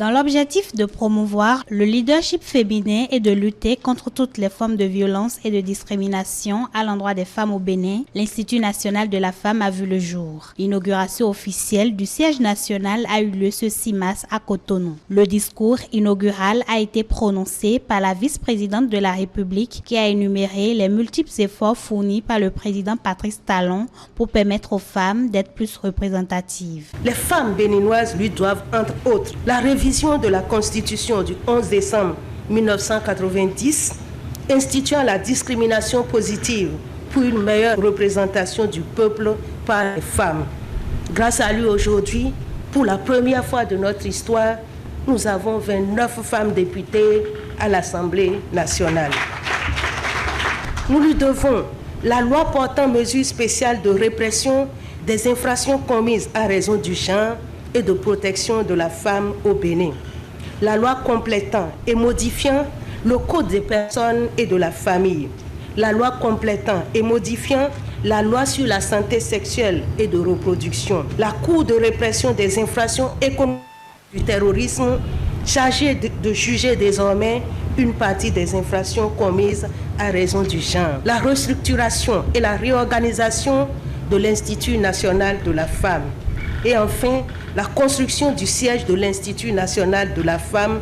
Dans l'objectif de promouvoir le leadership féminin et de lutter contre toutes les formes de violence et de discrimination à l'endroit des femmes au Bénin, l'Institut national de la femme a vu le jour. L'inauguration officielle du siège national a eu lieu ce 6 mars à Cotonou. Le discours inaugural a été prononcé par la vice-présidente de la République qui a énuméré les multiples efforts fournis par le président Patrice Talon pour permettre aux femmes d'être plus représentatives. Les femmes béninoises lui doivent, entre autres, la révision de la Constitution du 11 décembre 1990 instituant la discrimination positive pour une meilleure représentation du peuple par les femmes. Grâce à lui aujourd'hui, pour la première fois de notre histoire, nous avons 29 femmes députées à l'Assemblée nationale. Nous lui devons la loi portant mesures spéciales de répression des infractions commises à raison du genre et de protection de la femme au Bénin. La loi complétant et modifiant le Code des personnes et de la famille. La loi complétant et modifiant la loi sur la santé sexuelle et de reproduction. La Cour de répression des infractions économiques du terrorisme chargée de juger désormais une partie des infractions commises à raison du genre. La restructuration et la réorganisation de l'Institut national de la femme. Et enfin, la construction du siège de l'Institut national de la femme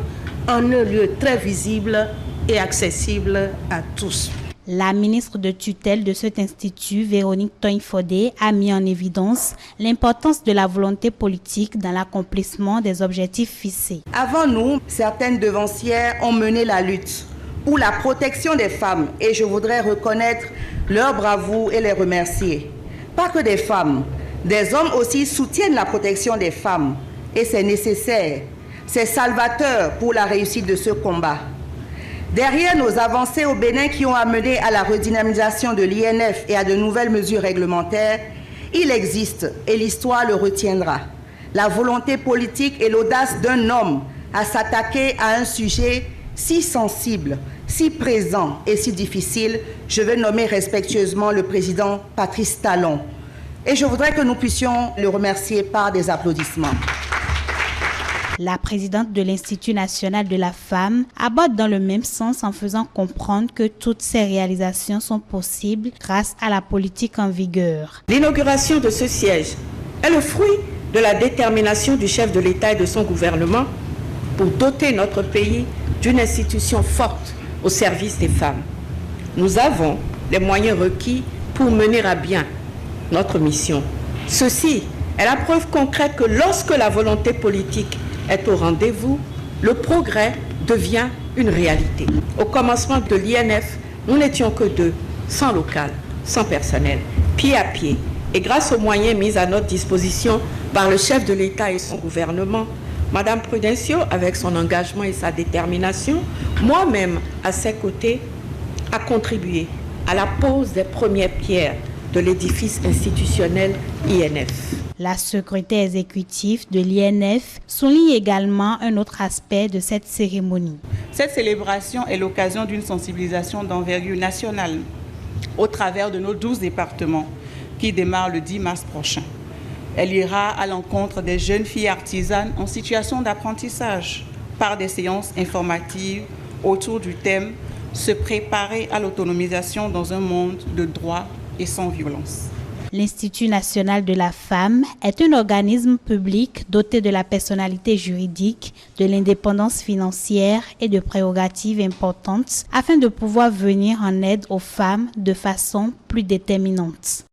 en un lieu très visible et accessible à tous. La ministre de tutelle de cet institut, Véronique Togne-Fodé, a mis en évidence l'importance de la volonté politique dans l'accomplissement des objectifs fixés. Avant nous, certaines devancières ont mené la lutte pour la protection des femmes et je voudrais reconnaître leur bravoure et les remercier. Pas que des femmes, des hommes aussi soutiennent la protection des femmes et c'est nécessaire, c'est salvateur pour la réussite de ce combat. Derrière nos avancées au Bénin qui ont amené à la redynamisation de l'INF et à de nouvelles mesures réglementaires, il existe, et l'histoire le retiendra, la volonté politique et l'audace d'un homme à s'attaquer à un sujet si sensible, si présent et si difficile. Je vais nommer respectueusement le président Patrice Talon. Et je voudrais que nous puissions le remercier par des applaudissements. La présidente de l'Institut national de la femme aborde dans le même sens en faisant comprendre que toutes ces réalisations sont possibles grâce à la politique en vigueur. L'inauguration de ce siège est le fruit de la détermination du chef de l'État et de son gouvernement pour doter notre pays d'une institution forte au service des femmes. Nous avons les moyens requis pour mener à bien notre mission. Ceci est la preuve concrète que lorsque la volonté politique est au rendez-vous, le progrès devient une réalité. Au commencement de l'INF, nous n'étions que 2, sans local, sans personnel, pied à pied. Et grâce aux moyens mis à notre disposition par le chef de l'État et son gouvernement, Madame Prudencio, avec son engagement et sa détermination, moi-même à ses côtés, a contribué à la pose des premières pierres de l'édifice institutionnel INF. La secrétaire exécutive de l'INF souligne également un autre aspect de cette cérémonie. Cette célébration est l'occasion d'une sensibilisation d'envergure nationale au travers de nos 12 départements qui démarre le 10 mars prochain. Elle ira à l'encontre des jeunes filles artisanes en situation d'apprentissage par des séances informatives autour du thème « Se préparer à l'autonomisation dans un monde de droit et sans violence ». L'Institut national de la femme est un organisme public doté de la personnalité juridique, de l'indépendance financière et de prérogatives importantes afin de pouvoir venir en aide aux femmes de façon plus déterminante.